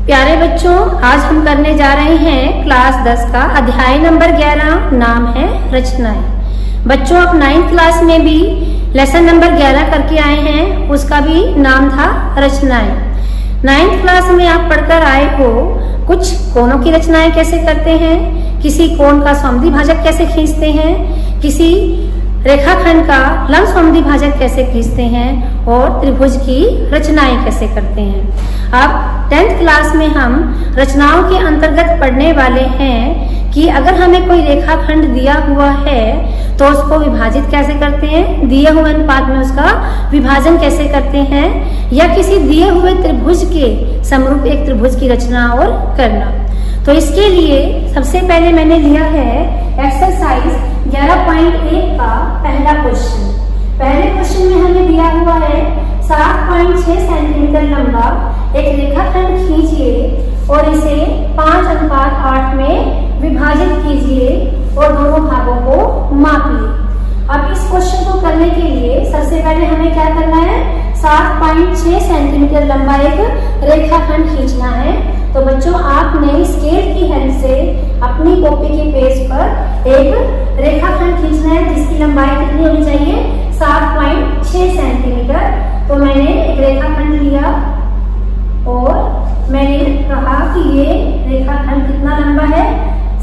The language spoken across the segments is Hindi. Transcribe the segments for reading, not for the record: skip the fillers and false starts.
प्यारे बच्चों, आज हम करने जा रहे हैं क्लास 10 का अध्याय नंबर 11। नाम है रचनाएं। बच्चों, आप 9th क्लास में भी लेसन नंबर 11 करके आए हैं, उसका भी नाम था रचनाएं। 9th क्लास में आप पढ़कर आए हो कुछ कोणों की रचनाएं कैसे करते हैं, किसी कोण का समद्विभाजक कैसे खींचते हैं, किसी रेखाखंड का लंब समद्विभाजक कैसे खींचते हैं और त्रिभुज की रचनाएं कैसे करते हैं। अब 10th क्लास में हम रचनाओं के अंतर्गत पढ़ने वाले हैं कि अगर हमें कोई रेखाखंड दिया हुआ है तो उसको विभाजित कैसे करते हैं, दिए हुए अनुपात में उसका विभाजन कैसे करते हैं, या किसी दिए हुए त्रिभुज के समरूप एक त्रिभुज की रचना और करना। तो इसके लिए सबसे पहले मैंने लिया है एक्सरसाइज 11.1 का पहला क्वेश्चन। पहले क्वेश्चन में हमें दिया हुआ है 7.6 सेंटीमीटर लंबा एक रेखाखंड खींचिए और इसे 5:8 में विभाजित कीजिए और दोनों भागों को मापिए। अब इस क्वेश्चन को करने के लिए सबसे पहले हमें क्या करना है, 7.6 सेंटीमीटर लंबा एक रेखाखंड खींचना है। तो बच्चों, आपने स्केल की हेल्प से अपनी कॉपी के पेज पर एक रेखाखंड खींचना है जिसकी लंबाई कितनी होनी चाहिए, 7.6 सेंटीमीटर। तो मैंने एक रेखाखंड लिया और मैंने कहा कि ये रेखाखंड कितना लंबा है,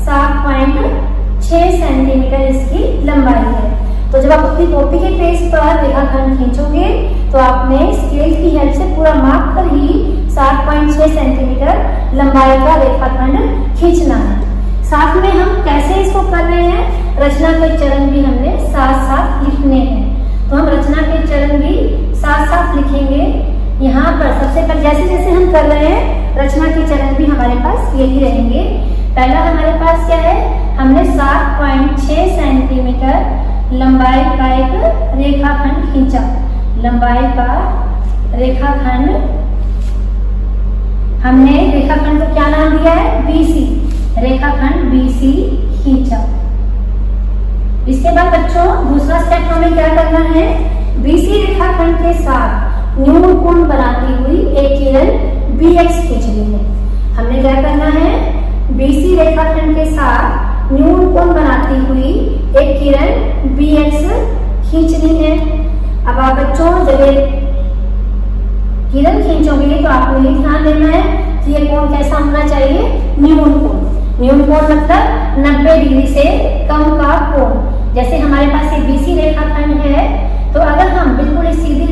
7.6 सेंटीमीटर इसकी लंबाई है। तो जब आप अपनी कॉपी के पेज पर रेखाखंड खींचोगे तो आपने स्केल की हेल्प से पूरा माप कर ही 7.6 सेंटीमीटर लंबाई का रेखाखंड खींचना है। साथ में हम कैसे इसको कर रहे हैं, रचना के चरण भी हमने साथ साथ लिखने हैं। तो हम रचना के चरण भी साथ साथ लिखेंगे। यहाँ पर सबसे पहले जैसे जैसे हम कर रहे हैं रचना के चरण भी हमारे पास यही रहेंगे। पहला हमारे पास क्या है, हमने 7.6 सेंटीमीटर लंबाई का एक रेखाखंड खींचा। लंबाई का रेखाखंड, हमने रेखाखंड को क्या नाम दिया है, BC। रेखाखंड BC खींचा। इसके बाद बच्चों दूसरा स्टेप हमें क्या करना है, BC रेखाखंड के साथ न्यून कोण बनाती हुई एक किरण BX खींचनी है। हमने क्या करना है, BC रेखाखंड के साथ न्यून कोण बनाती हुई एक किरण BX खींचनी है। अब आप बच्चों जब ये किरण खींचोगे तो आपको ये ध्यान देना है कि ये कोण कैसा होना चाहिए, न्यून कोण। न्यून कोण मतलब 90 डिग्री से कम का कोण। जैसे हमारे पास ये BC रेखाखंड है, तो अगर हम बिल्कुल सीधी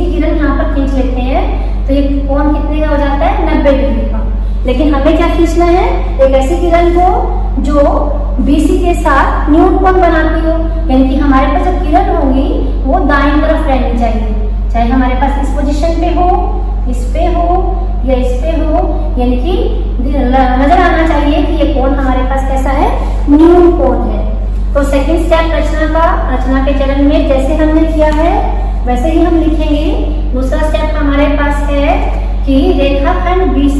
किरण यहाँ पर खींच लेते हैं तो ये कोण कितने का हो जाता है, 90 डिग्री का। लेकिन हमें क्या खींचना है, एक ऐसी किरण को जो BC के साथ न्यून कोण बनाती हो, यानी कि हमारे पास जो किरण होगी वो दाईं तरफ रहनी चाहिए। चाहे हमारे पास इस पोजीशन पे हो, इस पे हो या इस पे हो, यानी कि नजर आना चाहिए कि ये कोण हमारे पास कैसा है, न्यून कोण है। तो सेकंड स्टेप रचना के चरण में जैसे हमने किया है वैसे ही हम लिखेंगे। दूसरा स्टेप हमारे पास है कि रेखाखंड BC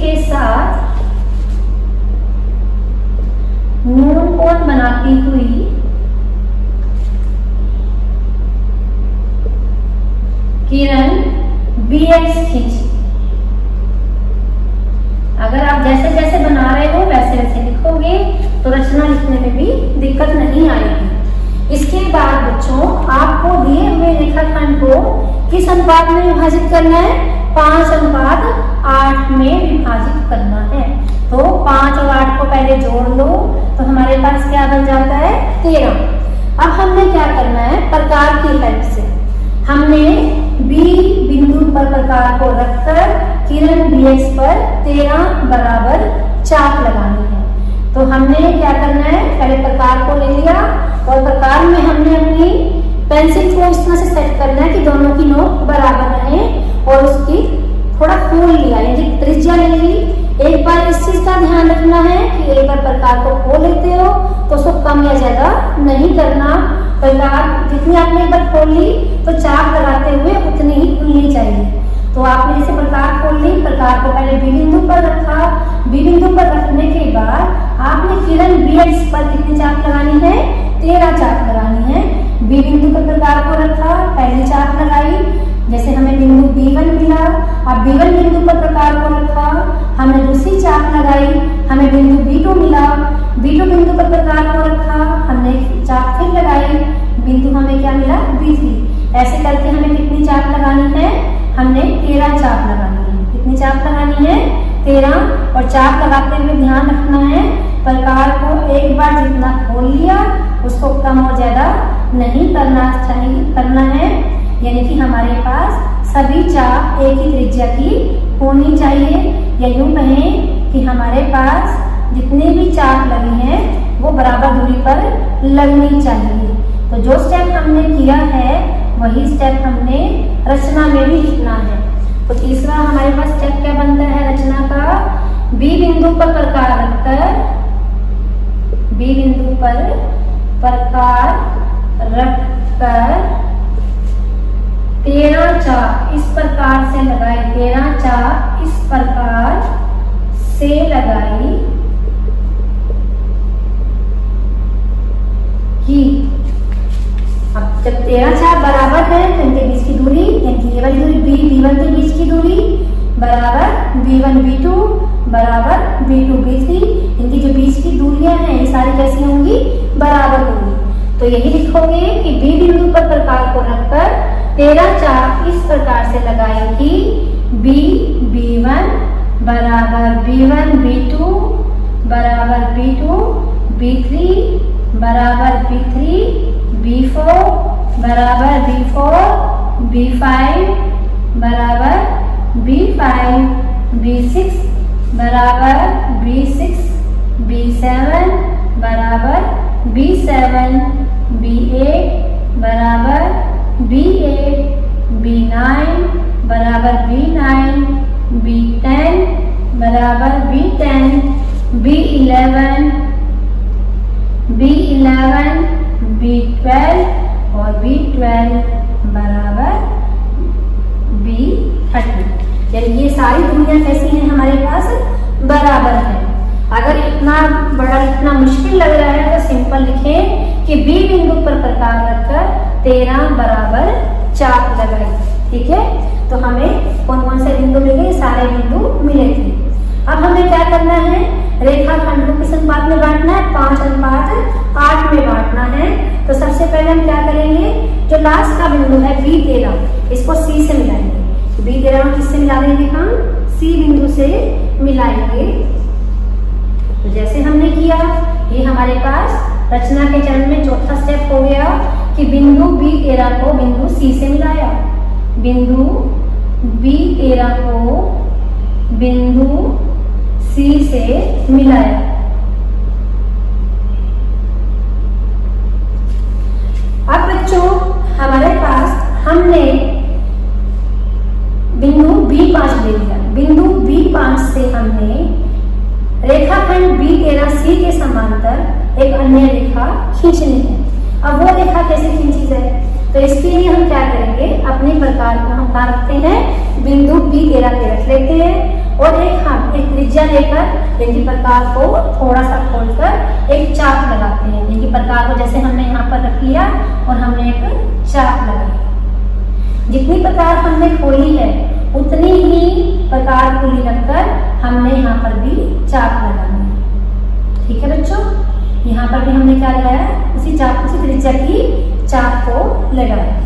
के साथ न्यून कोण बनाती हुई किरण BX खींची। अगर आप जैसे जैसे बना रहे हो वैसे वैसे लिखोगे तो रचना लिखने में भी दिक्कत नहीं आएगी। इसके बाद बच्चों आपको दिए हुए रेखाखंड को किस अनुपात में विभाजित करना है, 5:8 में विभाजित करना है। तो 5 और 8 को पहले जोड़ लो तो हमारे पास क्या बन जाता है, 13। अब हमने क्या करना है, प्रकार की हेल्प से हमने B बिंदु पर प्रकार को रखकर किरण BX पर 13 बराबर चाप लगानी है। तो हमने क्या करना है, पहले प्रकार को ले लिया और प्रकार में हमने अपनी पेंसिल को इस तरह से सेट करना है कि दोनों की नोक बराबर रहे और उसकी थोड़ा खोल लिया, यानी त्रिज्या ले ली। एक बार इस चीज का ध्यान रखना है कि एक बार प्रकार को खोल लेते हो तो उसको कम या ज्यादा नहीं करना। प्रकार जितनी आपने एक बार खोल ली तो चाप लगाते हुए उतनी ही खुलनी चाहिए। तो आपने जैसे प्रकार खोल ली, प्रकार को पहले B बिंदु पर रखा। B बिंदु पर रखने के बाद आपने किरण BX पर कितनी चाप लगानी है, 13 चाप लगानी है। B बिंदु पर प्रकार को रखा, पहली चाप लगाई, लगाई, हमें बिंदु B2 मिला। B2 बिंदु पर प्रकार को रखा, हमने चाप फिर लगाई, बिंदु हमें क्या मिला B3। ऐसे करके हमें कितनी चाप लगानी है, हमने 13 चाप लगानी है। कितनी चाप लगानी है, 13। और चाप लगाते हुए ध्यान रखना है प्रकार को एक बार जितना खोल लिया उसको कम और ज्यादा नहीं करना है, यानी कि हमारे पास सभी चाप एक ही त्रिज्या की होनी चाहिए, या यूं कहें कि हमारे पास जितने भी चाप लगी हैं वो बराबर दूरी पर लगनी चाहिए। तो जो स्टेप हमने किया है वही स्टेप हमने रचना में भी लिखना है। तो तीसरा हमारे पास स्टेप क्या बनता है रचना का, बी बिंदु पर प्रकार रखकर, बी बिंदु पर प्रकार रखकर 13 चाप इस प्रकार से लगाई, 13 चाप इस प्रकार से लगाई कि अब जब 13 चाप बराबर है तो इनके बीच की दूरी, यानी ये वाली दूरी B1 के बीच की दूरी बराबर B1 B2 बराबर B2 B3, इनकी जो बीच की दूरियां हैं ये सारी कैसी होंगी, बराबर होंगी। तो यही लिखोगे कि B बिंदु पर प्रकार को रखकर 13 चाप इस प्रकार से लगाए कि B1 बराबर B1 B2 बराबर B2 B3 बराबर B3 B4 बराबर B4 B5 बराबर B5 B6 बराबर B6 B7 बराबर B7 B8 बराबर B8 B9 बराबर B9 B10 बराबर B10 B11 B11 B12 और B12 बराबर B13। यानी ये सारी दूरियां कैसी हैं हमारे पास, बराबर है। अगर इतना बड़ा लिखना मुश्किल लग रहा है तो सिंपल लिखें कि B बिंदु पर प्रकार रखकर 13 बराबर चाप लगाई। ठीक है, तो हमें कौन कौन से बिंदु मिले, सारे बिंदु मिले थे। अब हमें क्या करना है, रेखाखंड को किस अनुपात में बांटना है, 5:8 में बांटना है। तो सबसे पहले हम क्या करेंगे, जो लास्ट का बिंदु है B13 इसको C से मिलाएंगे। B13 किससे मिला देंगे, हम C बिंदु से मिलाएंगे। तो जैसे हमने किया, ये हमारे पास रचना के चरण में चौथा स्टेप हो गया कि बिंदु B13 को बिंदु C से मिलाया, बिंदु B13 को बिंदु C से मिलाया। अब बच्चों हमारे पास हमने बिंदु B5 ले लिया, बिंदु B5 से हमने रेखाखंड B13C के समांतर एक अन्य रेखा खींचनी है। अब वो रेखा कैसे खींची जाए, तो इसके लिए हम क्या करेंगे, अपने प्रकार को हम कहाँ रखते हैं, बिंदु B13 पे रख लेते हैं और एक त्रिज्या लेकर इनकी प्रकार को थोड़ा सा खोलकर एक चाप लगाते हैं। इनकी प्रकार को जैसे हमने यहाँ पर रख लिया और हमने एक चाप लगाई। जितनी प्रकार हमने खोली है उतनी ही प्रकार खुली रखकर हमने यहाँ पर भी चाप लगानी है। ठीक है बच्चों, यहाँ पर भी हमने क्या लगाया, उसी चाप, उसी त्रिज्या की चाप को लगाया।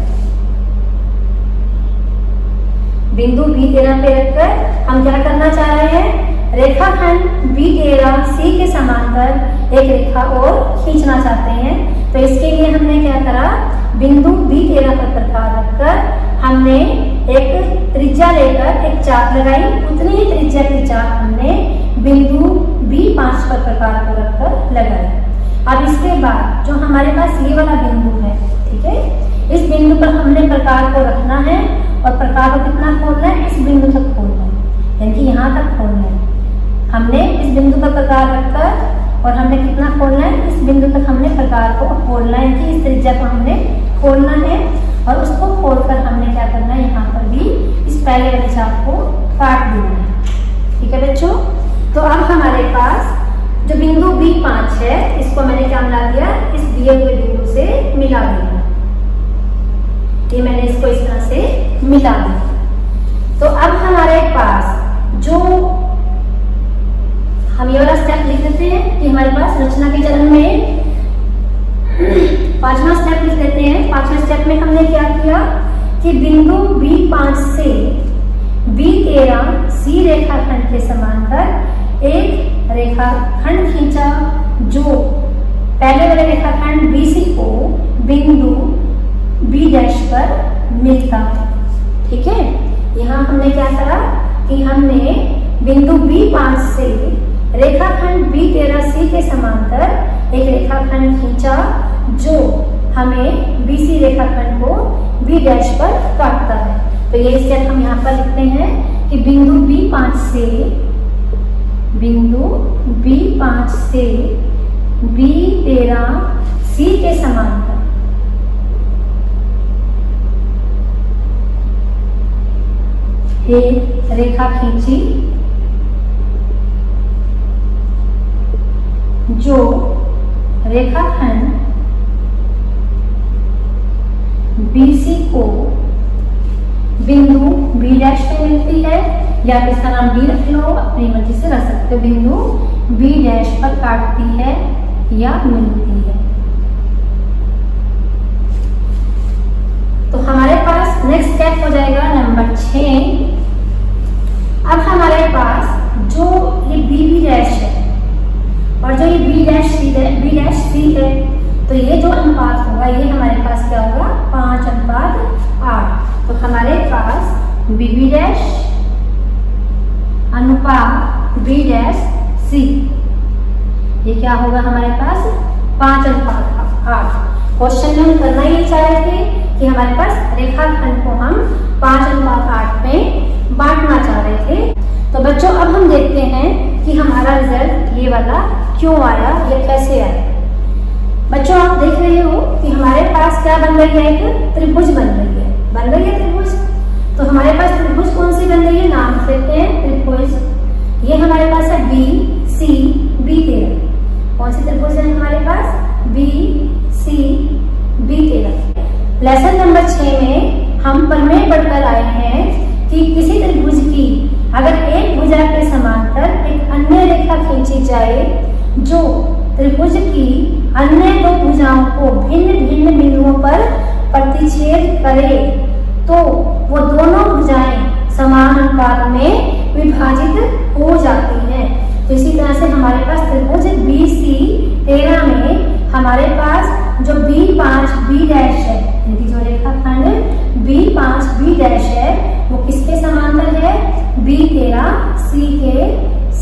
बिंदु B13 पे रखकर हम क्या करना चाह रहे हैं, रेखाखंड B13C के समांतर एक रेखा और खींचना चाहते हैं। तो इसके लिए हमने क्या करा, बिंदु B13 पर प्रकार रखकर हमने एक त्रिज्या लेकर एक चाप लगाई, उतनी ही त्रिज्या की चाप हमने बिंदु B5 पर प्रकार को रखकर लगाई। अब इसके बाद जो हमारे पास ये वाला बिंदु है, ठीक है, इस बिंदु पर हमने प्रकार को रखना है और प्रकार को कितना खोलना है, इस बिंदु तक खोलना है, यानी कि यहाँ तक खोलना है। हमने इस बिंदु पर प्रकार रखकर और हमने कितना खोलना है, इस बिंदु तक हमने प्रकार को खोलना है कि इस त्रिज्या को हमने खोलना है और उसको खोलकर हमने क्या करना है, यहाँ पर भी इस पहले वाली चाप को काट देना है। ठीक है बच्चों, तो अब हमारे पास जो बिंदु B5 है इसको मैंने क्या मिला दिया, इस दिए हुए बिंदु से मिला दिया। ये मैंने इसको इस तरह से मिला दिया। तो अब हमारे पास जो हम ये वाला स्टेप लिख देते हैं कि हमारे पास रचना के चरण में 5वां स्टेप लिख देते हैं। 5वें स्टेप में हमने क्या किया कि बिंदु B5 से B13 C रेखाखंड के समांतर एक रेखाखंड खींचा जो पहले वाले रेखाखंड BC को बिंदु B' पर मिलता है। ठीक है, यहाँ हमने क्या करा कि हमने बिंदु B5 से रेखाखंड B13C के समांतर एक रेखाखंड खींचा जो हमें BC रेखाखंड को B' पर काटता है। तो ये स्टेप हम यहाँ पर लिखते हैं कि बिंदु B5 से B13C के समांतर एक रेखा खींची जो रेखाखंड BC को बिंदु B' पे मिलती है, या इसका नाम B रख लो, अपनी मर्जी से रख सकते हो। बिंदु B' पर काटती है या मिलती है। तो हमारे पास नेक्स्ट स्टेप हो जाएगा नंबर 6। अब हमारे पास जो ये B' है और जो ये B' है, तो ये जो अनुपात होगा ये हमारे पास क्या होगा 5:8। तो हमारे पास B' अनुपात B'C ये क्या होगा हमारे पास 5:8। क्वेश्चन में हम करना ही चाह रहे थे कि हमारे पास रेखाखंड को हम 5:8 में बांटना चाह रहे थे। तो बच्चों अब हम देखते हैं कि हमारा रिजल्ट ये वाला क्यों आया, ये कैसे आया। बच्चों आप देख रहे हो कि हमारे पास क्या बन रही है, एक त्रिभुज बन रही है त्रिभुज। तो हमारे पास त्रिभुज कौन सी बन रही है, नाम देते हैं त्रिभुज। ये हमारे पास है BC B13। कौन सी त्रिभुज है हमारे पास, BC B13। लेसन नंबर 6 में हम प्रमेय पढ़कर आए हैं कि किसी त्रिभुज की अगर एक भुजा के समांतर एक अन्य रेखा खींची जाए जो त्रिभुज की अन्य दो भुजाओं को भिन्न भिन्न बिंदुओं पर प्रतिच्छेद करे तो वो दोनों भुजाएं समान अनुपात में विभाजित हो जाती हैं। तो इसी तरह से हमारे पास त्रिभुज BC13 में हमारे पास जो B5 B' है, यानी जो रेखाखंड B5 B' है वो किसके समांतर है, B13C के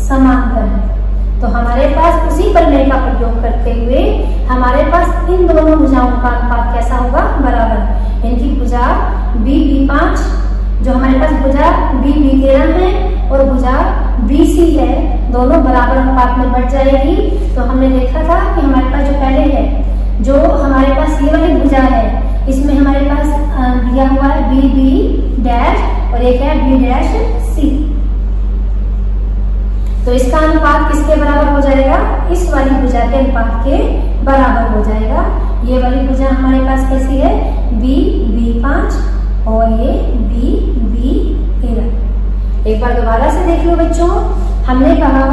समांतर है। तो हमारे पास उसी प्रमेय का प्रयोग करते हुए हमारे पास इन दोनों भुजाओं का अनुपात कैसा होगा, बराबर। इनकी भुजा B5 जो हमारे पास भुजा B13 है और भुजा BC है, दोनों बराबर अनुपात में बढ़ जाएगी। तो हमने देखा था कि हमारे पास जो पहले है, जो हमारे पास ये वाली भुजा है, इसमें हमारे पास दिया हुआ है BB' और एक है B'C। तो इसका अनुपात किसके बराबर हो जाएगा, इस वाली भुजा के अनुपात के बराबर हो जाएगा। ये वाली भुजा हमारे पास कैसी है, B5 और ये B13। एक बार दोबारा से देख लो बच्चों, हमने कहा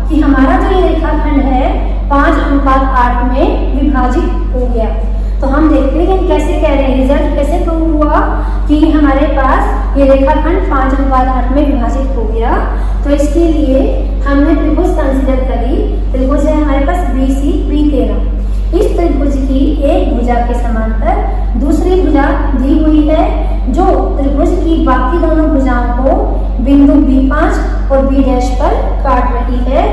कि हमारा जो ये रेखाखंड है 5:8 में विभाजित हो गया। तो हम देखते हैं कैसे कह रहे हैं, रिजल्ट कैसे प्रूव हुआ कि हमारे पास ये रेखाखंड 5:8 में विभाजित हो गया। तो इसके लिए हमने त्रिभुज कंसीडर करी। त्रिभुज है हमारे पास BC B13। इस त्रिभुज की एक भुजा के समांतर दूसरी भुजा दी हुई है जो त्रिभुज की बाकी दोनों भुजाओं को बिंदु B5 और B' पर काट रही है।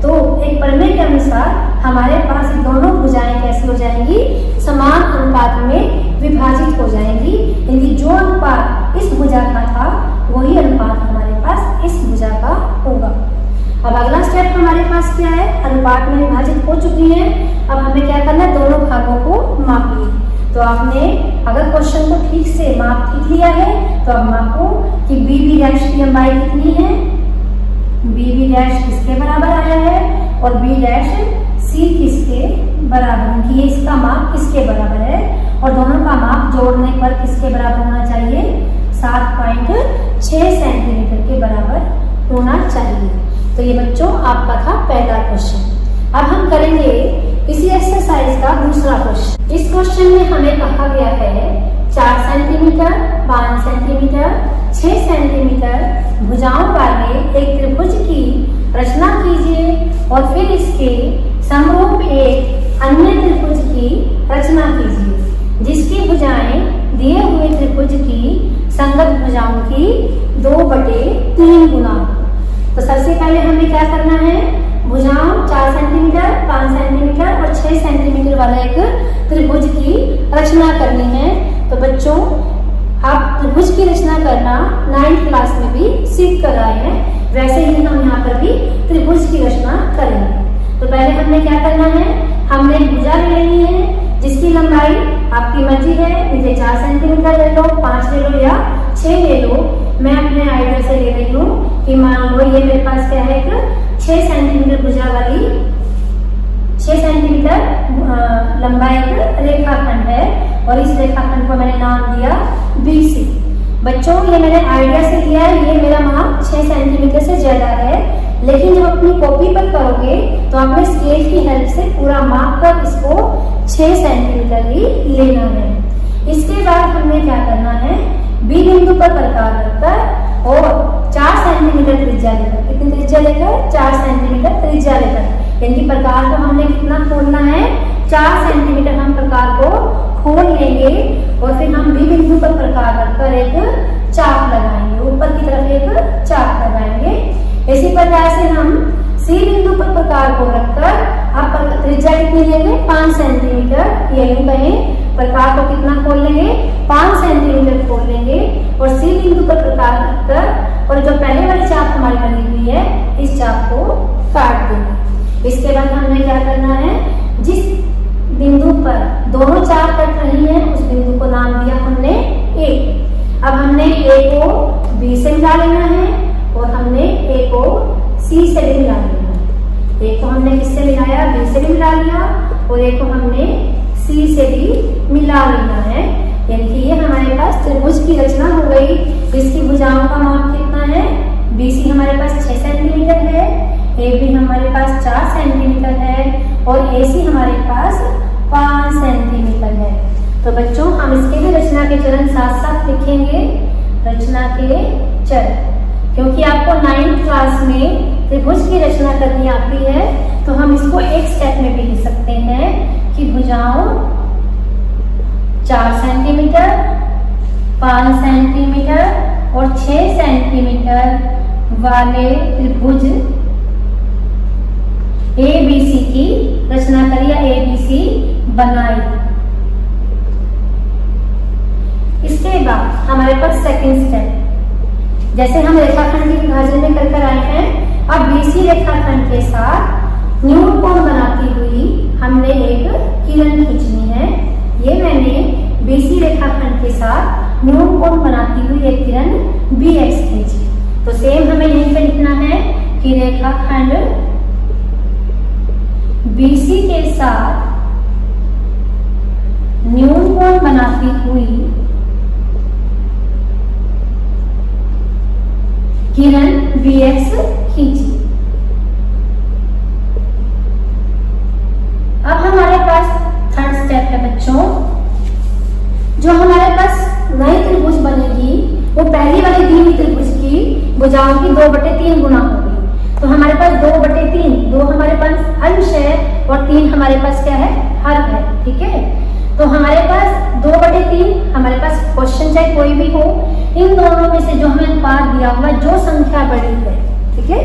तो एक प्रमेय के अनुसार हमारे पास ये दोनों भुजाएं कैसी हो जाएंगी, समान अनुपात में विभाजित हो जाएंगी। यानी जो अनुपात इस भुजा का था वही अनुपात हमारे पास इस भुजा का होगा। अब अगला स्टेप हमारे पास क्या है, अनुपात में विभाजित हो चुकी है। अब हमें क्या करना है, दोनों भागों को मापिए। तो आपने अगर क्वेश्चन को ठीक से माप लिया है तो अब मापो कि BB' की लंबाई कितनी है, BB' किसके बराबर आया है और B'C किसके बराबर, कि ये इसका माप किसके बराबर है और दोनों का माप जोड़ने पर किसके बराबर होना चाहिए, 7.6 सेंटीमीटर के बराबर होना चाहिए। तो ये बच्चों आपका था पहला क्वेश्चन। अब हम करेंगे इसी एक्सरसाइज का दूसरा क्वेश्चन। इस क्वेश्चन में हमें कहा गया है 4 सेंटीमीटर, 5 सेंटीमीटर, 6 सेंटीमीटर भुजाओं वाले एक त्रिभुज की रचना कीजिए और फिर इसके समरूप एक अन्य त्रिभुज की रचना कीजिए जिसकी भुजाएं दिए हुए त्रिभुज की संगत भुजाओं की 2/3 गुना। तो सबसे पहले हमें क्या करना है, भुजाओं 4 सेंटीमीटर, 5 सेंटीमीटर और 6 सेंटीमीटर वाला एक त्रिभुज की रचना करनी है। तो बच्चों आप त्रिभुज की रचना करना 9th क्लास में भी सीख कर आए हैं, वैसे ही हम यहाँ पर भी त्रिभुज की रचना करेंगे। तो पहले हमने क्या करना है, हमने भुजा ले लेनी है जिसकी लंबाई आपकी मर्जी है, मुझे 4 सेंटीमीटर ले लो, 5 ले लो या 6 ले लो। मैं अपने आइडिया से ले रही हूँ कि मान लो ये मेरे पास क्या है, एक 6 सेंटीमीटर भुजा वाली 6 सेंटीमीटर लंबा एक रेखाखंड है और इस रेखाखंड को मैंने नाम दिया BC। बच्चों ये मैंने आइडिया से लिया है, ये मेरा माप 6 सेंटीमीटर से ज्यादा है, लेकिन जब अपनी कॉपी पर करोगे तो आपने स्केल की हेल्प से पूरा माप कर इसको 6 सेंटीमीटर ही लेना है। इसके बाद हमने क्या करना है, B बिंदु पर प्रकार रखकर और 4 सेंटीमीटर त्रिज्या लेकर, कितनी त्रिज्या लेकर, 4 सेंटीमीटर त्रिज्या लेकर, यानी प्रकार को हमने कितना खोलना है, 4 सेंटीमीटर हम प्रकार को खोल लेंगे और फिर हम B बिंदु पर प्रकार रखकर एक चाप लगाएंगे, ऊपर की तरफ एक चाप लगाएंगे। इसी प्रकार से हम C बिंदु पर प्रकार को रखकर आप त्रिज्या कितनी लेंगे, 5 सेंटीमीटर, ये यूं कहें प्रकार को कितना खोल लेंगे, 5 सेंटीमीटर खोल लेंगे और C बिंदु पर प्रकार रखकर और जो पहले वाली चाप हमारी बनी हुई है इस चाप को काट देंगे। इसके बाद हमने क्या करना है, जिस बिंदु पर दोनों चाप कट रही है उस बिंदु को नाम दिया हमने A। अब हमने A को B से मिला लेना है और हमने A को C से भी मिला लेना है। A को हमने किससे मिलाया, B से भी मिला लिया और A को हमने C से भी मिला लेना है। यानी कि ये हमारे पास त्रिभुज की रचना हो गई। इसकी भुजाओं का माप कितना है, BC हमारे पास 6 सेंटीमीटर है, AB हमारे पास 4 सेंटीमीटर है और AC हमारे पास 5 सेंटीमीटर है। तो बच्चों हम इसके भी रचना के चरण साथ साथ लिखेंगे, रचना के चरण, क्योंकि आपको 9th क्लास में त्रिभुज की रचना करनी आती है तो हम इसको एक स्टेप में भी लिख सकते हैं कि भुजाओं 4 सेंटीमीटर, 5 सेंटीमीटर और 6 सेंटीमीटर वाले त्रिभुज ABC की रचना करी या ABC बनाई। इसके बाद हमारे पास सेकंड स्टेप, जैसे हम रेखाखंड के विभाजन में कर आए हैं, अब BC रेखाखंड के साथ न्यून कोण बनाती हुई हमने एक किरण खींचनी है। ये मैंने BC रेखाखंड के साथ न्यून कोण बनाती हुई एक किरण BX खींची। तो सेम हमें यहीं पे लिखना है कि रेखाखंड BC के साथ न्यून कोण बनाती हुई किरण BX खींची। अब हमारे पास थर्ड स्टेप है बच्चों, जो हमारे पास नई त्रिभुज बनेगी वो पहली वाली दी हुई त्रिभुज की भुजाओं की 2/3 गुना होगी। तो हमारे पास 2/3, 2 हमारे पास अंश है और 3 हमारे पास क्या है, हर है। ठीक है, तो हमारे पास 2/3 हमारे पास क्वेश्चन चाहे कोई भी हो, इन दोनों में से जो हमें अनुपात दिया हुआ जो संख्या बड़ी है, ठीक है,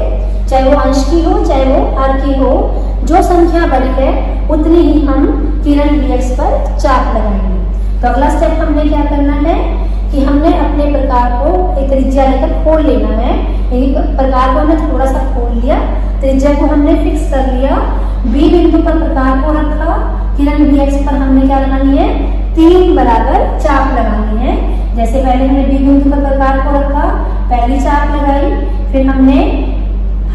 चाहे वो अंश की हो चाहे वो हर की हो, जो संख्या बड़ी है उतनी ही हम किरण BX पर चाप लगाएंगे। तो अगला स्टेप हमने क्या करना है कि हमने अपने प्रकार को एक त्रिज्या लेकर खोल लेना है। प्रकार को हमने थोड़ा सा खोल लिया, त्रिज्या को हमने फिक्स कर लिया, B बिंदु पर प्रकार को रखा, किरण BX पर हमने क्या लगानी है, 3 बराबर चाप लगानी है। जैसे पहले हमने B बिंदु पर प्रकार को रखा, पहली चाप लगाई, फिर हमें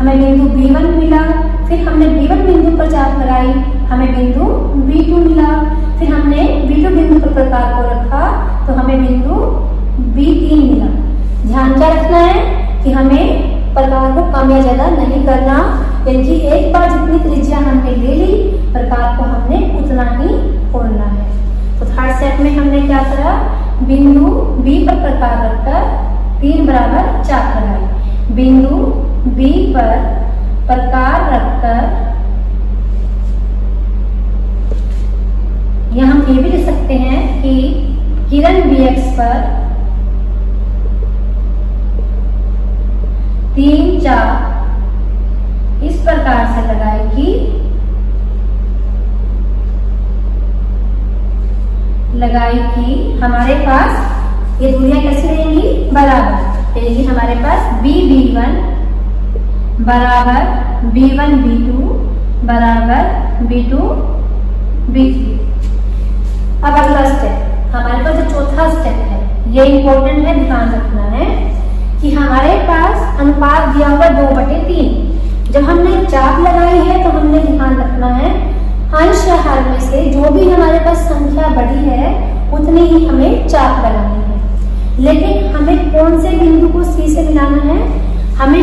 बिंदु B1 मिला, फिर हमने B1 बिंदु पर चाप लगाई, हमें बिंदु B2 मिला, फिर हमने B2 बिंदु पर प्रकार को रखा तो हमें बिंदु B3 मिला। ध्यान क्या रखना है कि हमें प्रकार को कम या ज्यादा नहीं करना, यानी कि एक बार जितनी त्रिज्या हमने ले ली प्रकार को हमने उतना ही खोलना है। तो थर्ड स्टेप में हमने क्या करा, बिंदु बी पर प्रकार रखकर 3 बराबर चाप लगाई। बिंदु बी पर प्रकार रखकर यहाँ हम ये भी लिख सकते हैं कि किरण bx पर 3 चाप इस प्रकार से लगाएगी हमारे पास ये दूरियां कैसी रहेंगी, बराबर, यानी कि हमारे पास b1 बराबर b1 b2 बराबर b2 b3। अब अगला स्टेप, हमारे पास जो चौथा स्टेप है ये इंपॉर्टेंट है, ध्यान रखना है कि हमारे पास अनुपात दिया हुआ 2/3। जब हमने चाप लगाई है तो हमने ध्यान रखना है अंश या हर में से जो भी हमारे पास संख्या बड़ी है उतनी ही हमें चाप लगानी है। लेकिन हमें कौन से बिंदु को सी से मिलाना है, हमें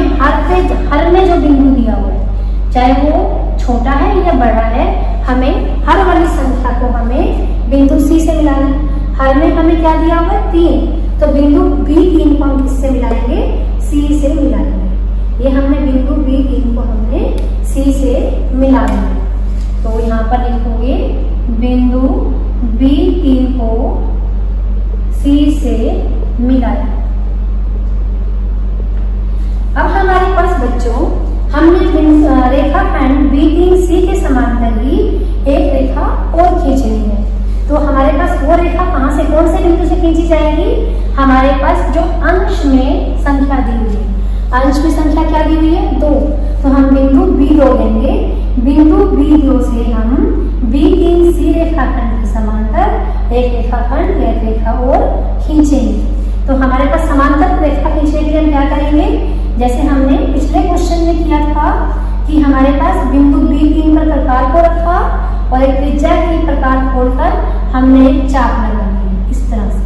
हर में जो बिंदु दिया हुआ है चाहे वो छोटा है या बड़ा है, हमें हर वाली संख्या को हमें बिंदु सी से मिलाना है। हर में हमें क्या दिया हुआ है, 3, तो बिंदु B3 को हम किससे मिलाएंगे, सी से मिलाएंगे। ये हमने बिंदु B3 को हमने सी से मिलाना है। तो यहाँ पर लिखोगे बिंदु B3 को सी से मिलाया। अब हमारे पास बच्चों हमने रेखाखंड B3C के समांतर ही एक रेखा और खींचनी है। तो हमारे पास वो रेखा कहाँ से, कौन से बिंदु से खींची जाएगी, हमारे पास जो अंश में संख्या दी हुई है, अंश में संख्या क्या दी हुई है, 2, तो हम बिंदु B2 लेंगे। बिंदु B2 से हम B3C रेखाखंड के समांतर एक रेखाखंड एक रेखा और खींचेंगे। तो हमारे पास समांतर रेखा खींचने के लिए हम क्या करेंगे, जैसे हमने पिछले क्वेश्चन में किया था कि हमारे पास बिंदु B3 पर प्रकार को रखा और एक त्रिज्या की प्रकार खोलकर हमने एक चाप लगानी है। इस तरह से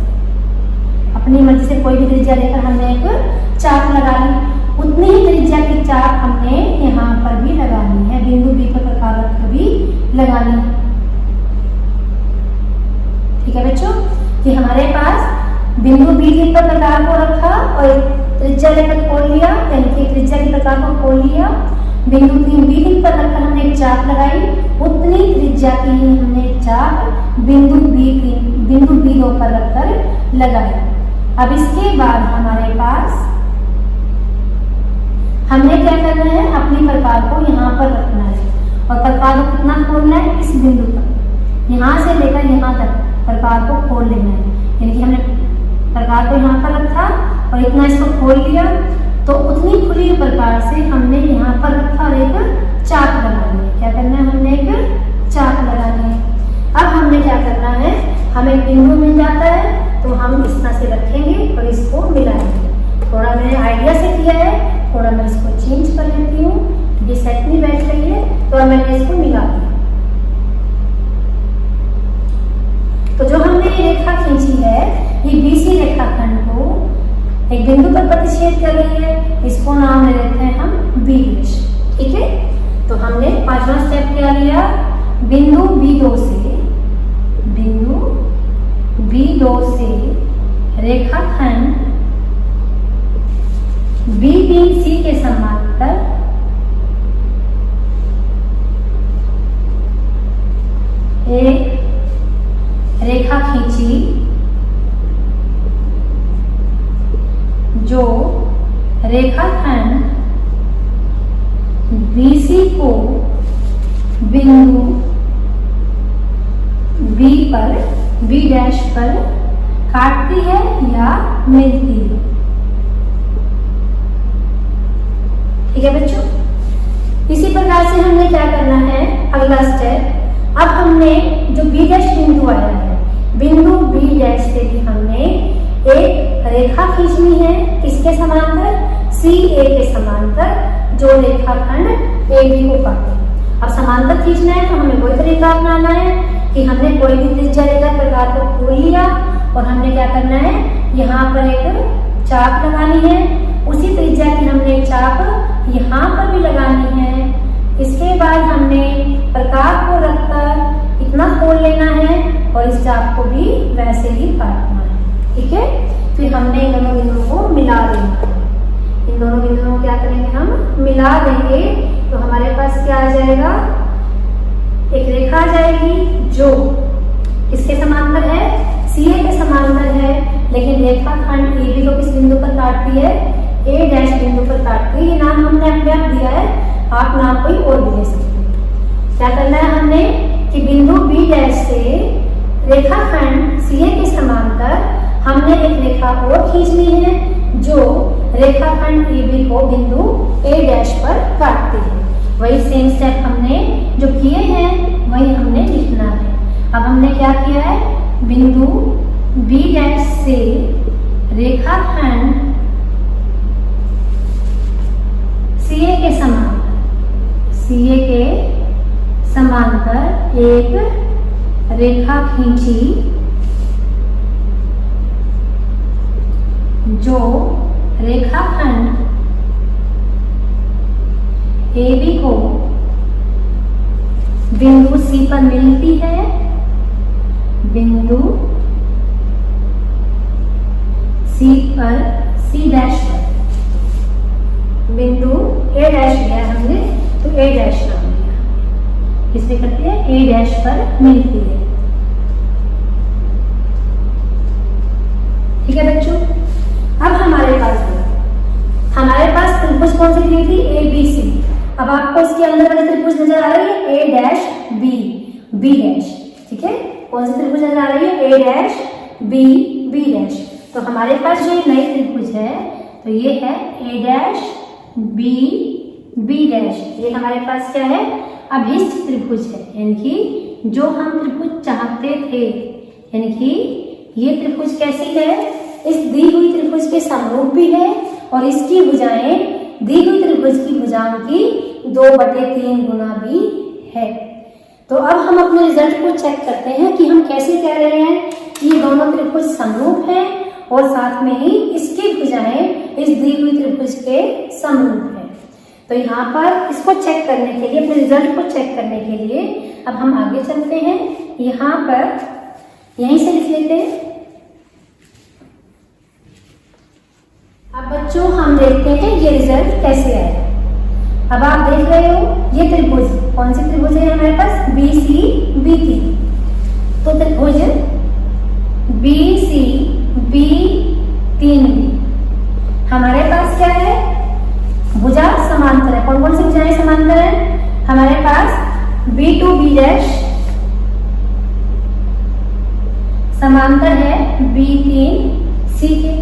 अपनी मर्जी से कोई भी त्रिज्या लेकर हमने एक चाप लगा ली, उतनी ही त्रिज्या की चाप हमने यहाँ पर भी लगानी है, बिंदु B पर प्रकार रखकर भी लगानी है। ठीक है बच्चों, कि हमारे पास बिंदु B3 पर प्रकार को रखा और त्रिज्या लेकर खोल लिया, यानी कि त्रिज्या की प्रकार को खोल लिया। बिंदु B3 पर रखकर हमने एक चाप लगाई, उतनी त्रिज्या की हमने चाप बिंदु B2 पर रखकर लगाई। अब इसके बाद हमारे पास हमने क्या करना है, अपनी प्रकार को यहाँ पर रखना है और प्रकार को कितना खोलना है, इस बिंदु तक, यहाँ से लेकर यहाँ तक प्रकार को खोल लेना है। यानी कि हमने प्रकार को यहाँ पर रखा और इतना इसको खोल लिया, तो उतनी खुली प्रकार से हमने यहाँ पर रखा और एक चाप लगानी है। क्या करना है, हमने एक चाप लगानी है। अब हमने क्या करना है, हमें बिंदु मिल जाता है तो हम इस तरह से रखेंगे और इसको मिलाएंगे। थोड़ा मैंने आइडिया से किया है, थोड़ा मैं इसको चेंज कर लेती हूँ, ये सेट नहीं बैठ रही है तो मैंने इसको मिला दिया। तो जो हमने ये रेखा खींची है, ये BC रेखाखंड को एक बिंदु पर प्रतिच्छेद कर रही है, इसको नाम दे देते हैं हम B'। ठीक है, तो हमने 5वां स्टेप क्या लिया, बिंदु B2 से रेखाखंड B3C के समांतर एक रेखा खींची जो रेखाखंड BC को बिंदु B' पर काटती है या मिलती है। ठीक है बच्चों, इसी प्रकार से हमने क्या करना है, अगला स्टेप, अब हमने जो B' बिंदु आया है, बिंदु B' से भी हमने एक रेखा खींचनी है, किसके समांतर, CA के समांतर, जो रेखाखंड AB को काटे। अब समांतर खींचना है तो हमें कोई तरीका अपनाना है कि हमने कोई भी त्रिज्या लेकर प्रकार को खोल लिया और हमने क्या करना है, यहाँ पर एक चाप लगानी है उसी त्रिज्या की हमने चाप यहाँ पर भी लगानी है। इसके बाद हमने प्रकार को रखकर इतना खोल लेना है और इस चाप को भी वैसे ही काटना है। ठीक है, फिर हमने इन दोनों बिंदुओं को मिला देना है। इन दोनों बिंदुओं को क्या करेंगे, हम मिला देंगे तो हमारे पास क्या आ जाएगा, एक रेखा आ जाएगी जो किसके समांतर है, सीए के समांतर है। लेकिन रेखाखंड ए बी को किस बिंदु पर काटती है, ए डैश बिंदु पर काटती है। ये नाम हमने अपने आप दिया है, आप नाम कोई और भी दे सकते हैं। क्या करना है हमने कि बिंदु बी डैश से रेखाखंड सीए के समांतर हमने एक रेखा और खींचनी है जो रेखाखंड ए बी को बिंदु ए डैश पर काटती है। वही सेम स्टेप हमने जो किए हैं वही हमने लिखना है। अब हमने क्या किया है, बिंदु बी डैश से रेखाखंड सीए के समांतर एक रेखा खींची जो रेखाखंड ए बी को बिंदु सी पर मिलती है। बिंदु सी पर, सी डैश पर बिंदु ए डैश लिया हमने तो ए डैश नाम लिया, किससे करते हैं, ए डैश पर मिलती है। ठीक है बच्चों, अब हमारे पास त्रिभुज कौन सी दी थी, ए बी सी। अब आपको इसके अंदर वाली त्रिभुज नजर आ रही है, ए डैश बी, बी डैश। ठीक है, कौन सी त्रिभुज नजर आ रही है, ए डैश बी, बी डैश। तो हमारे पास जो नई त्रिभुज है तो ये है ए डैश बी, बी डैश। ये हमारे पास क्या है, अभिष्ट त्रिभुज है, यानी कि जो हम त्रिभुज चाहते थे। यानी कि ये त्रिभुज कैसी है, इस दी हुई त्रिभुज के समरूप भी है और इसकी भुजाएं दी हुई त्रिभुज की भुजाओं की 2/3 गुना भी है। तो अब हम अपने रिजल्ट को चेक करते हैं कि हम कैसे कह रहे हैं कि ये दोनों त्रिभुज समरूप हैं और साथ में ही इसकी भुजाएं इस दी हुई त्रिभुज के समरूप है। तो यहाँ पर इसको चेक करने के लिए, अपने रिजल्ट को चेक करने के लिए अब हम आगे चलते हैं। यहाँ पर यहीं से लिख लेते हैं। अब बच्चों हम देखते हैं ये रिजल्ट कैसे आया। अब आप देख रहे हो ये त्रिभुज, कौन सी त्रिभुज है हमारे पास, बी सी बी थी। तो त्रिभुज बी सी बी 3 हमारे पास क्या है, भुजा समांतर है। कौन कौन सी भुजाएं समांतर है, हमारे पास बी टू बी डैश समांतर है बी 3 सी के।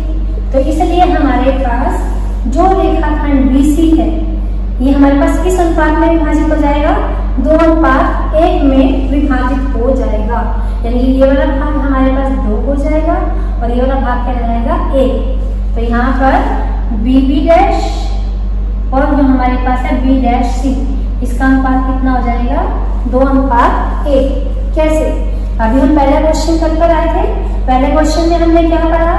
तो इसलिए हमारे पास जो रेखाखंड बी सी है ये हमारे पास किस अनुपात में विभाजित हो जाएगा, 2:1 में विभाजित हो जाएगा। यानी ये वाला भाग हमारे पास 2 हो जाएगा और ये वाला भाग क्या रहेगा, 1। तो यहाँ पर बी बी डैश और जो हमारे पास है बी डैश सी, इसका अनुपात कितना हो जाएगा, 2:1। कैसे, अभी हम पहले क्वेश्चन कर आए थे। पहले क्वेश्चन में हमने क्या पढ़ा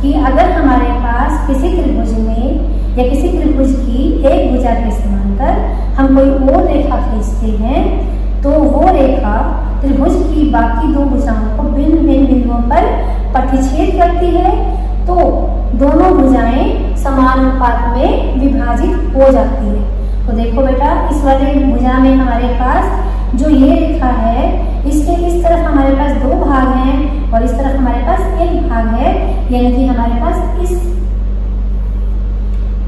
कि अगर हमारे पास किसी त्रिभुज में या किसी त्रिभुज की एक भुजा के समांतर हम कोई और रेखा खींचते हैं तो वो रेखा त्रिभुज की बाकी 2 भुजाओं को भिन्न भिन्न बिंदुओं पर प्रतिच्छेद करती है तो दोनों भुजाएं समान अनुपात में विभाजित हो जाती है। तो देखो बेटा, इस वाले भुजा में हमारे पास जो ये रेखा है इसके इस तरफ हमारे पास 2 भाग हैं और इस तरफ हमारे पास 1 भाग है। यानी कि हमारे पास इस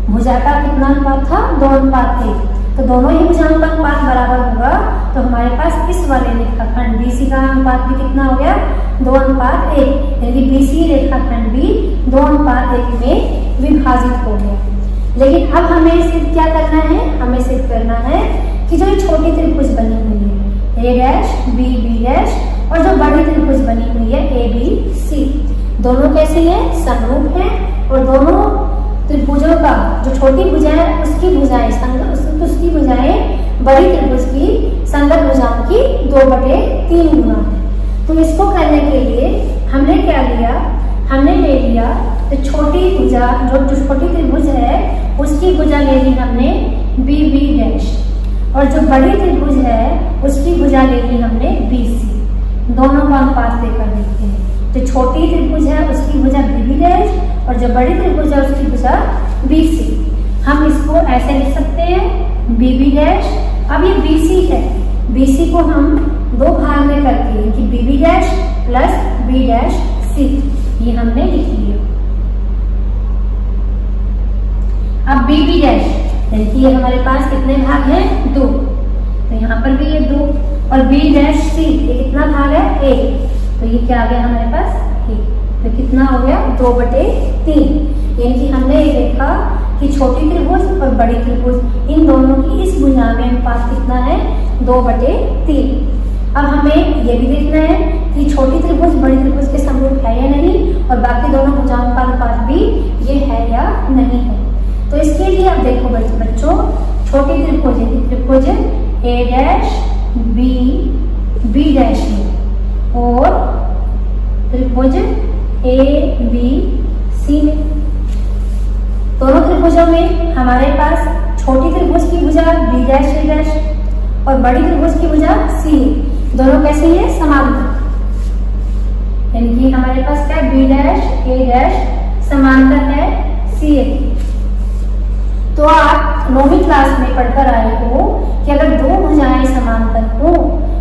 भुजा का कितना अनुपात था, 2:1। तो दोनों ही भुजाओं का अनुपात बराबर होगा तो हमारे पास इस वाले रेखाखंड बीसी का अनुपात भी कितना हो गया, 2:1। यानी कि बीसी रेखाखंड भी 2:1 में विभाजित हो गया। लेकिन अब हमें सिर्फ क्या करना है, हमें सिर्फ करना है कि जो छोटी त्रिभुज बनी हुई है ए डैश बी बी डैश और जो बड़ी त्रिभुज बनी हुई है ए बी सी, दोनों कैसी है, समरूप है और दोनों त्रिभुजों का जो छोटी भुजा है उसकी भुजाएं उसकी भुजाएं बड़ी त्रिभुज की संगत भुजाओं की 2/3 गुना है। तो इसको करने के लिए हमने क्या लिया, हमने ले लिया तो छोटी भुजा जो छोटी त्रिभुज है उसकी भुजा ले ली हमने बी बी डैश, और जो बड़ी त्रिभुज है उसकी भुजा ले ली हमने बी सी। दोनों का अनुपात लेकर देखते हैं। जो छोटी त्रिभुज है उसकी भुजा बी बी डैश और जो बड़ी त्रिभुज है उसकी भुजा बी सी। हम इसको ऐसे लिख सकते हैं बी बी डैश। अब ये बी सी है, बी सी को हम दो भाग में करते हैं कि B B dash plus B dash C, ये हमने लिख लिया। अब बी बी डैश देखिए हमारे पास कितने भाग हैं, दो, तो यहाँ पर भी ये दो, और बी डैश सी ये कितना भाग है, एक, तो ये क्या आ गया हमारे पास एक, तो कितना हो गया 2/3। यानी कि हमने ये देखा कि छोटी त्रिभुज और बड़ी त्रिभुज इन दोनों की इस भुजा में अनुपात कितना है 2/3। अब हमें ये भी देखना है कि छोटी त्रिभुज बड़ी त्रिभुज के समरूप है या नहीं, और बाकी दोनों भुजाओं का अनुपात भी ये है या नहीं है। तो इसके लिए अब देखो बच्चों, छोटी त्रिभुज ए डैश बी बी डैश में और त्रिभुज ए बी सी में, दोनों त्रिभुजों में हमारे पास छोटी त्रिभुज की भुजा बी डैश ए डैश और बड़ी त्रिभुज की भुजा सी, दोनों कैसे है समांतर, यानी कि हमारे पास क्या बी डैश ए डैश समांतर है सी ए। तो आप 9वीं क्लास में पढ़कर आए हो कि अगर दो भुजाएं समांतर हो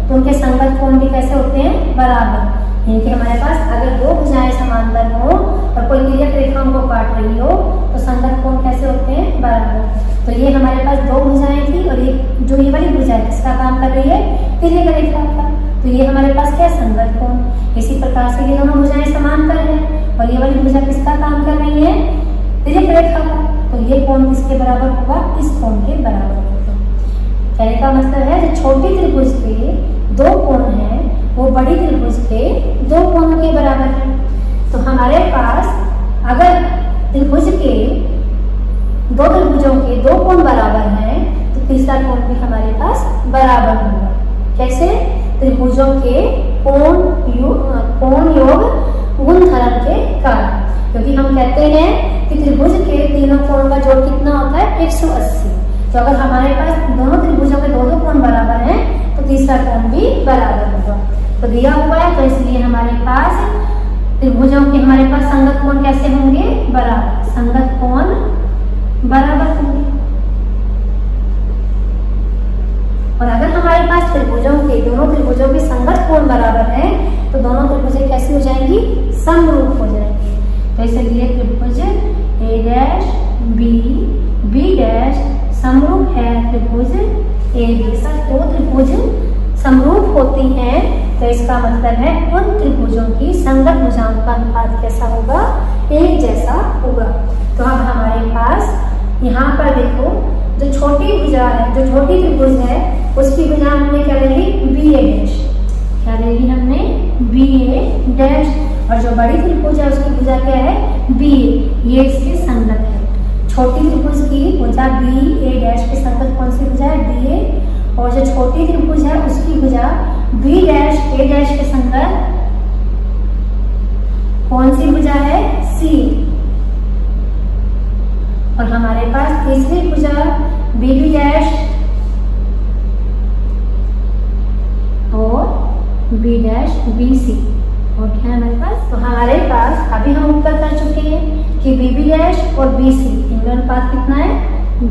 तो उनके संगत कोण भी कैसे होते हैं, बराबर। यानी कि हमारे पास अगर दो भुजाएं समांतर हो और कोई तिर्यक रेखाओं को काट रही हो तो संगत कोण कैसे होते हैं, बराबर। तो ये हमारे पास दो भुजाएं थी और ये जो ये वाली भुजा किसका काम कर रही है, तिर्यक रेखा का, तो ये हमारे पास क्या संगत कोण। इसी प्रकार से ये दोनों भुजाएं समांतर है और ये वाली भुजा किसका काम कर रही है, तिर्यक रेखा का, तो ये कोण किसके बराबर होगा, इस कोण के बराबर होगा। कहने का मतलब है जो छोटी त्रिभुज के दो कोण हैं वो बड़ी त्रिभुज के दो कोणों के बराबर है। तो हमारे पास अगर त्रिभुज के दो त्रिभुजों के दो कोण बराबर हैं तो तीसरा कोण भी हमारे पास बराबर होगा। कैसे, त्रिभुजों के कोण योग गुणधर्म के कारण, क्योंकि हम कहते हैं कि त्रिभुज के तीनों कोण का जोड़ कितना होता है 180। तो अगर हमारे पास दोनों त्रिभुजों के दो कोण बराबर हैं तो तीसरा कोण भी बराबर होगा। तो दिया हुआ है तो इसलिए हमारे पास त्रिभुजों के हमारे पास संगत कोण कैसे होंगे, बराबर, संगत कोण बराबर होंगे। और अगर हमारे पास त्रिभुजों के दोनों त्रिभुजों के संगत कोण बराबर है तो दोनों त्रिभुजें कैसी हो जाएंगी, समरूप हो जाएंगी। तो इसलिए त्रिभुज ए डैश बी बी डैश समरूप है त्रिभुज ए बी। दो त्रिभुज समरूप होती हैं तो इसका मतलब है उन त्रिभुजों की संगत भुजाओं का अनुपात कैसा होगा, एक जैसा होगा। तो अब हमारे पास यहाँ पर देखो जो छोटी भुजा है, जो छोटी त्रिभुज है उसकी भुजा हमने क्या ले ली, बी ए डैश, क्या ले ली हमने, बी ए डैश, और जो बड़ी त्रिभुज है उसकी भुजा क्या है, बी ए, ये इसके संगत है। छोटी त्रिभुज की भुजा बी ए डैश के संगत कौन सी भुजा है, बी ए, और जो छोटी त्रिभुज है उसकी भुजा बी डैश ए डैश के संगत कौन सी भुजा है, सी। और हमारे पास तीसरी भुजा बी बी डैश और बी डैश बी सी, और क्या है हमारे पास, तो हमारे पास अभी हम ऊपर कर चुके हैं कि बी बी डैश और बी सी इनका अनुपात कितना है,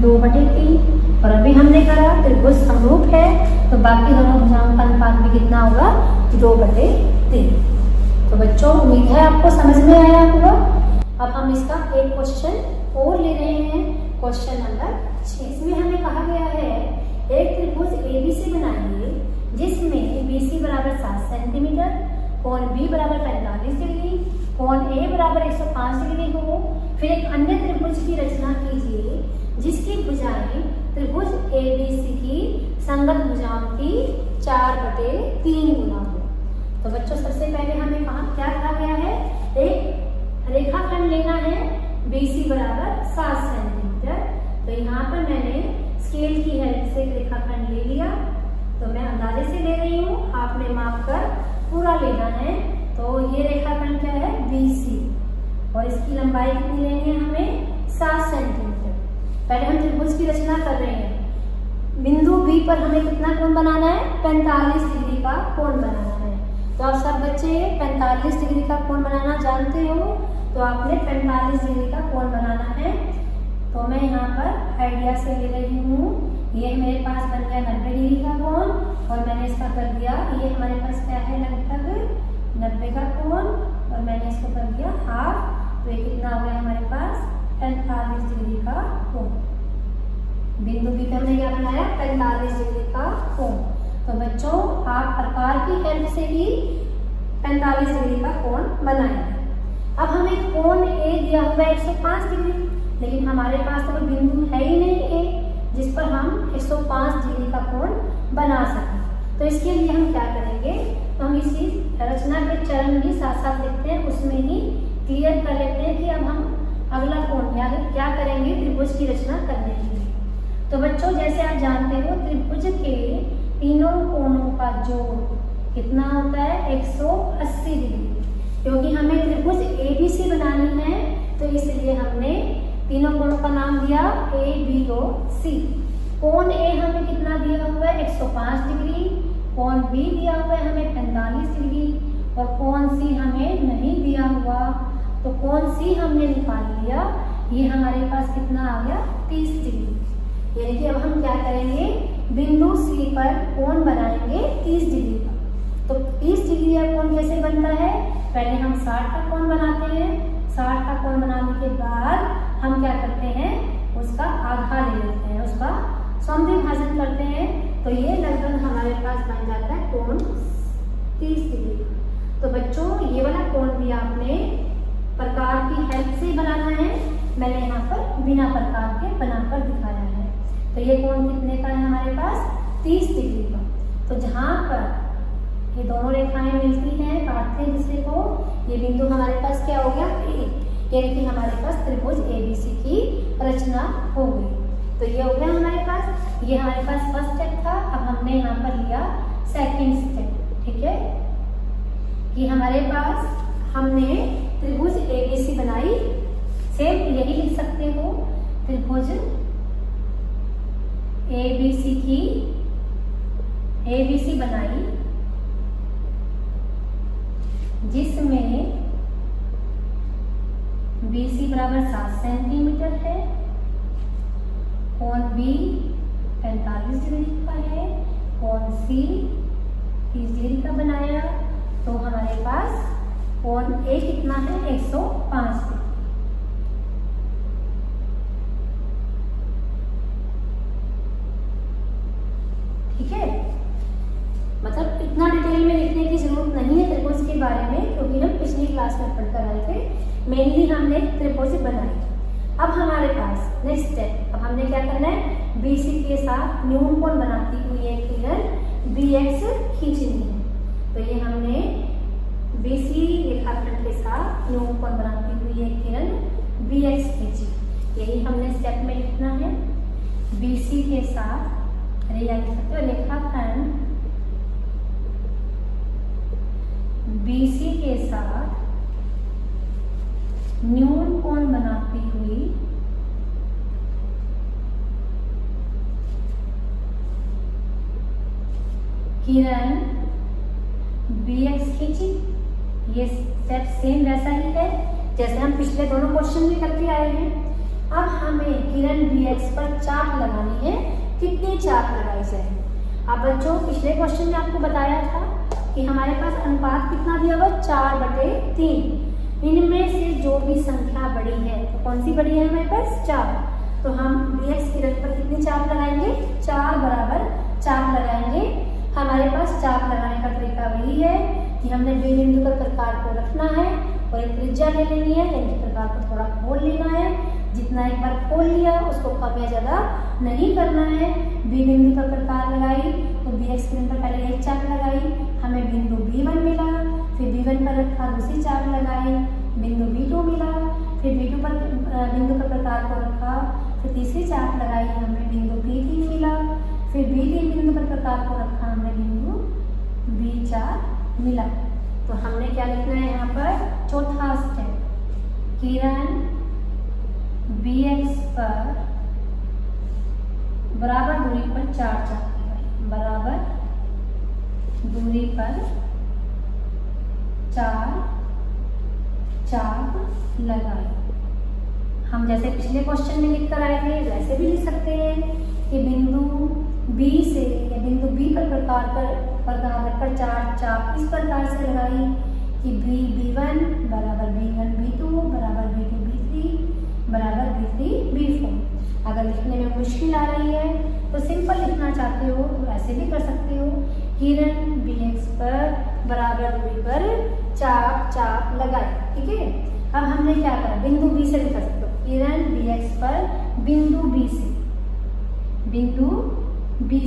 2/3। और अभी हमने कहा त्रिभुज समरूप है तो बाकी दोनों भुजाओं का अनुपात भी कितना होगा, 2/3। तो बच्चों उम्मीद है आपको समझ में आया होगा। अब हम इसका एक क्वेश्चन और ले रहे हैं, क्वेश्चन नंबर 6। इसमें हमें कहा गया है एक त्रिभुज ABC बनाइए जिसमें BC बराबर 7 सेंटीमीटर, कोण B बराबर 45 डिग्री, कोण A बराबर 105 डिग्री हो। फिर एक अन्य त्रिभुज की रचना कीजिए जिसकी भुजाएं त्रिभुज ABC की संगत भुजाओं की 4/3 गुना हो। तो बच्चों सबसे पहले हमें क्या कहा गया है, एक रेखाखंड लेना है BC बराबर 7 सेंटीमीटर। तो यहाँ पर मैंने स्केल की हेल्प से एक रेखाखंड ले लिया, तो मैं अंदाजे से ले रही हूँ, आपने माप कर पूरा लेना है। तो ये रेखाखंड क्या है, BC, और इसकी लंबाई कितनी लेनी है हमें 7 सेंटीमीटर। पहले हम त्रिभुज की रचना कर रहे हैं। बिंदु बी पर हमें कितना कोण बनाना है? 45 डिग्री का कोण बनाना है। तो आप सब बच्चे 45 डिग्री का कोण बनाना जानते हो, तो आपने 45 डिग्री का कोण बनाना है। तो मैं यहाँ पर आइडिया से ले रही हूँ। ये मेरे पास बन गया 90 डिग्री का कोण और मैंने इसका कर दिया, ये हमारे पास क्या है, लगभग 90 का कोण और मैंने इसको कर दिया हाफ। तो ये कितना हो गया हमारे पास? 45 डिग्री का कोण। बिंदु बी पर हमने क्या बनाया? 45 डिग्री का कोण। तो बच्चों आप प्रकार की हेल्प से भी 45 डिग्री का कोण बनाएंगे। अब हमें कोण ए दिया हुआ है 105 डिग्री, लेकिन हमारे पास तो कोई बिंदु है ही नहीं ए जिस पर हम 105 डिग्री का कोण बना सकें। तो इसके लिए हम क्या करेंगे? तो हम इसी रचना के चरण भी साथ साथ लिखते हैं, उसमें ही क्लियर कर लेते हैं कि अब हम अगला कोण या क्या करेंगे त्रिभुज की रचना करने के लिए। तो बच्चों जैसे आप जानते हो त्रिभुज के तीनों कोणों का जोड़ कितना होता है? 180 डिग्री। क्योंकि हमें त्रिभुज ABC बनानी है तो इसलिए हमने तीनों कोणों का नाम दिया ABOC। कोण A हमें कितना दिया हुआ है? 105 डिग्री। कोण B दिया हुआ है हमें 45 डिग्री और कोण C हमें नहीं दिया हुआ, तो कोण C हमने निकाल लिया। ये हमारे पास कितना आ गया? 30 डिग्री। यानी कि अब हम क्या करेंगे? बिंदु C पर कोण बनाएंगे 30 डिग्री का। तो 30 डिग्री का कोण कैसे बनता है? पहले हम 60 का कोण बनाते हैं। 60 का कोण बनाने के बाद हम क्या करते हैं? उसका आधा ले लेते हैं, उसका समद्विभाजन करते हैं। तो ये लगभग हमारे पास बन जाता है कोण 30 डिग्री। तो बच्चों ये वाला कोण भी आपने प्रकार की हेल्प से बनाना है। मैंने यहाँ पर बिना प्रकार के बनाकर दिखाया है। तो ये कोण कितने का है हमारे पास? 30 डिग्री का। तो जहाँ पर ये दोनों रेखाएं मिलती हैं, काटते हैं दूसरे को, ये बिंदु हमारे पास क्या हो गया? ए। यानी कि हमारे पास त्रिभुज ABC की रचना हो गई। तो ये हो गया हमारे पास, ये हमारे पास फर्स्ट स्टेप था। अब हमने यहाँ पर लिया सेकंड स्टेप। ठीक है, कि हमारे पास हमने त्रिभुज ABC बनाई। सेम यही लिख सकते हो, त्रिभुज ABC बनाई जिसमें BC बराबर 7 सेंटीमीटर है, कोण B 45 डिग्री का है, कोण C 30 डिग्री का बनाया। तो हमारे पास कोण A कितना है? 105 डिग्री। ठीक है, मतलब इतना डिटेल में लिखने की जरूरत नहीं है त्रिभुज के बारे में, क्योंकि हम पिछली क्लास में पढ़कर आए थे। मेनली हमने त्रिभुज बनाई। अब हमारे पास नेक्स्ट स्टेप, अब हमने क्या करना है? BC के साथ न्यून कोण बनाती हुई एक किरण BX खींचनी है। तो ये हमने BC रेखाखंड के साथ न्यून कोण बनाती हुई एक किरण BX खींची। यही हमने स्टेप में लिखना है। BC के साथ रेखाखंड BC के साथ न्यून कोण बनाती हुई किरण BX खींची। ये स्टेप सेम वैसा ही है जैसे हम पिछले दोनों क्वेश्चन में करके आए हैं। अब हमें किरण BX पर चाप लगानी है। कितनी चाप लगाई जाए? अब बच्चों पिछले क्वेश्चन में आपको बताया था कि हमारे पास अनुपात कितना दिया हुआ? 4/3। इनमें से जो भी संख्या बड़ी है, तो कौन सी बड़ी है हमारे पास? 4। तो हम BX किरण पर कितनी चाप लगाएंगे? 4 बराबर चाप लगाएंगे। हमारे पास चाप लगाने का तरीका वही है कि हमने B बिंदु पर प्रकार को रखना है और एक त्रिज्या ले लेनी है, यानी प्रकार को थोड़ा खोल लेना है। जितना एक बार खोल लिया उसको कम या ज्यादा नहीं करना है। B बिंदु पर प्रकार लगाई तो BX किरण पर पहले एक चाप लगाई, हमें बिंदु B1 मिला, फिर B1 पर रखा, दूसरी चाप लगाई, बिंदु B2 मिला, फिर B2 पर बिंदु पर प्रकार को रखा, फिर तीसरी चाप लगाई, हमें बिंदु B3 मिला, फिर B3 बिंदु पर प्रकार को रखा, हमें बिंदु B4 मिला। तो हमने क्या लिखना है यहाँ पर? चौथा स्टेप किरण BX पर बराबर दूरी पर 4 चाप लगाए, बराबर दूरी पर 4 चाप लगाए। हम जैसे पिछले क्वेश्चन में लिख कर आए थे वैसे भी लिख सकते हैं कि बिंदु B से या बिंदु B पर प्रकार पर 4 चाप इस प्रकार से लगाई कि B1 बराबर B1 B2 बराबर B2 B3 बराबर B3 B4। अगर लिखने में मुश्किल आ रही है तो सिंपल लिखना चाहते हो तो ऐसे भी कर सकते हो, किरण BX पर बराबर दूरी पर 4 चाप लगाए। ठीक है, अब हमने क्या करा, बिंदु B से भी कर सकते हो, किरण BX पर बिंदु B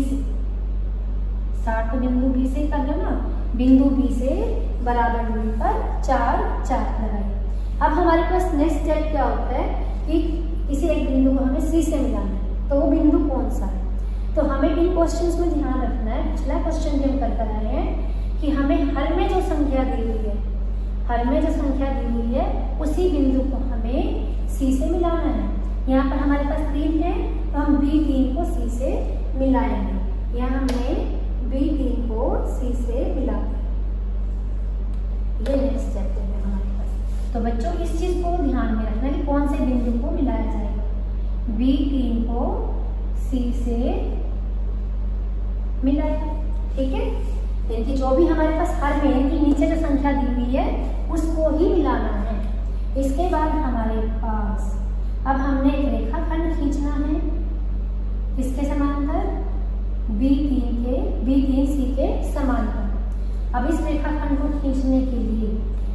से स्टार्ट तो बिंदु B से कर लो ना, बिंदु B से बराबर दूरी पर 4 चाप लगाए। अब हमारे पास नेक्स्ट स्टेप क्या होता है कि किसी एक बिंदु को हमें C से मिलाना है, तो वो बिंदु कौन सा है। तो हमें इन क्वेश्चंस में ध्यान रखना है, पिछला क्वेश्चन भी हम कर आए हैं कि हमें हर में जो संख्या दी हुई है उसी बिंदु को हमें C से मिलाना है। यहाँ पर हमारे पास 3 है तो हम B3 को C से मिलाएंगे। यहाँ हमने B3 को C से मिला, ये नेक्स्ट स्टेप है हमारे पास। तो बच्चों इस चीज को ध्यान में रखना कि कौन से बिंदु को मिलाया जाएगा। B3 को C से मिलाया, ठीक है, यानी जो भी हमारे पास हर में यानी नीचे जो संख्या दी हुई है उसको ही मिलाना है। इसके बाद हमारे पास अब हमने एक रेखाखंड खींचना है, किसके समांतर, B3C के समांतर। अब इस रेखाखंड को खींचने के लिए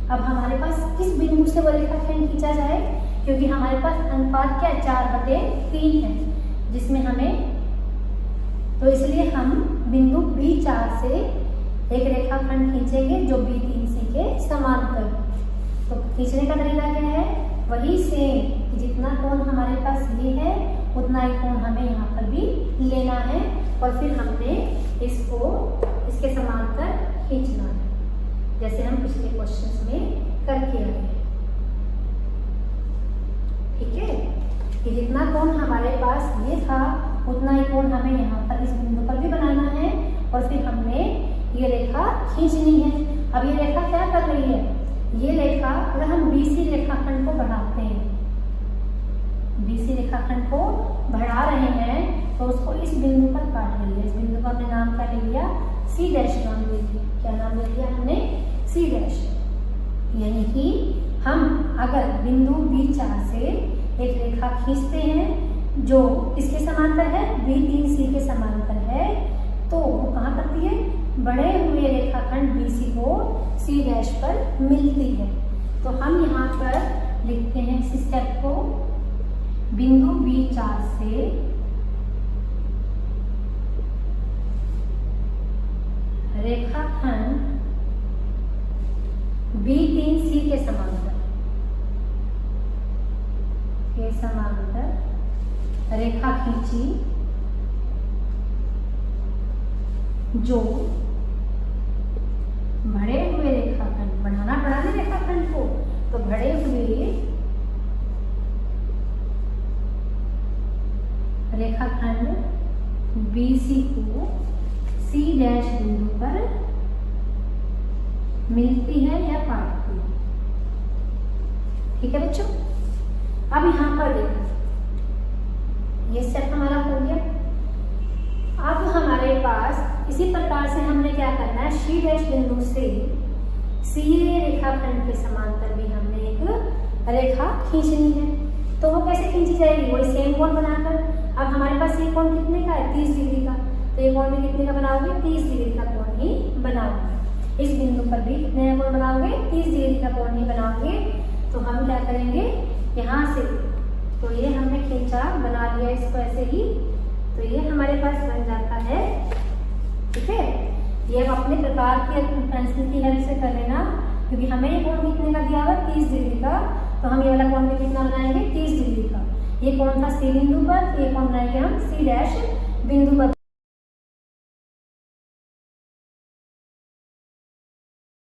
अब हमारे पास किस बिंदु से वो रेखाखंड खींचा जाए, क्योंकि हमारे पास अनुपात क्या 4/3 है जिसमें हमें, तो इसलिए हम बिंदु B4 से एक रेखाखंड खींचेंगे जो B3C के समांतर। तो खींचने का तरीका क्या है, वही सेम, जितना कोण हमारे पास ये है उतना ही कोण हमें यहाँ पर भी लेना है और फिर हमने इसको इसके समांतर खींचना है, जैसे हम पिछले क्वेश्चंस में करके आए। ठीक है, कि जितना कोण हमारे पास ये था उतना ही कोण हमें यहाँ पर इस बिंदु पर भी बनाना है और फिर हमने ये रेखा खींचनी है। अब ये रेखा क्या कर रही है, ये रेखा अगर हम BC रेखाखंड को बढ़ाते हैं, BC रेखाखंड को बढ़ा रहे हैं तो उसको इस बिंदु पर काट रही है। इस बिंदु का हमने नाम क्या ले लिया, C' नाम ले लिया। क्या नाम ले लिया हमने, C'। यानी कि हम अगर बिंदु B4 से एक रेखा खींचते हैं जो किसके समांतर है, B3C के समांतर है, तो वो कहाँ करती है, बड़े हुए रेखाखंड BC को C' पर मिलती है। तो हम यहाँ पर लिखते हैं इस स्टेप को, बिंदु B4 से रेखाखंड B3C के समांतर रेखा खींची जो बढ़े हुए रेखाखंड, बढ़ाना पड़ा ना रेखाखंड को, तो बढ़े हुए रेखाखंड BC को C' बिंदु पर मिलती है या काटती है। ठीक है बच्चों, अब यहाँ पर देखो ये स्टेप हमारा हो गया। अब हमारे पास इसी प्रकार से हमने क्या करना है, C' बिंदु से CA रेखाखंड के समांतर भी हमने एक रेखा खींचनी है। तो वो कैसे खींची जाएगी, वही सेम कोण बनाकर। अब हमारे पास ये कोण कितने का है, 30 डिग्री का, तो ये कोण भी कितने का बनाओगे, 30 डिग्री का कोण ही बनाओगे। इस बिंदु पर भी कितने कोण बनाओगे, 30 डिग्री का कोण ही बनाओगे। तो हम क्या करेंगे, यहाँ से तो ये हमने खींचा, बना लिया इसको ऐसे ही, तो ये हमारे पास बन जाता है। ठीक है, ये हम अपने प्रकार की पेंसिल की हेल्प से कर लेना, क्योंकि हमें ये कोण कितने का दिया हुआ, 30 डिग्री का, तो हम ये वाला कोण भी कितना बनाएंगे, 30 डिग्री का। ये कोण था C बिंदु पर, ये कोण बनाएंगे हम C' बिंदु पर।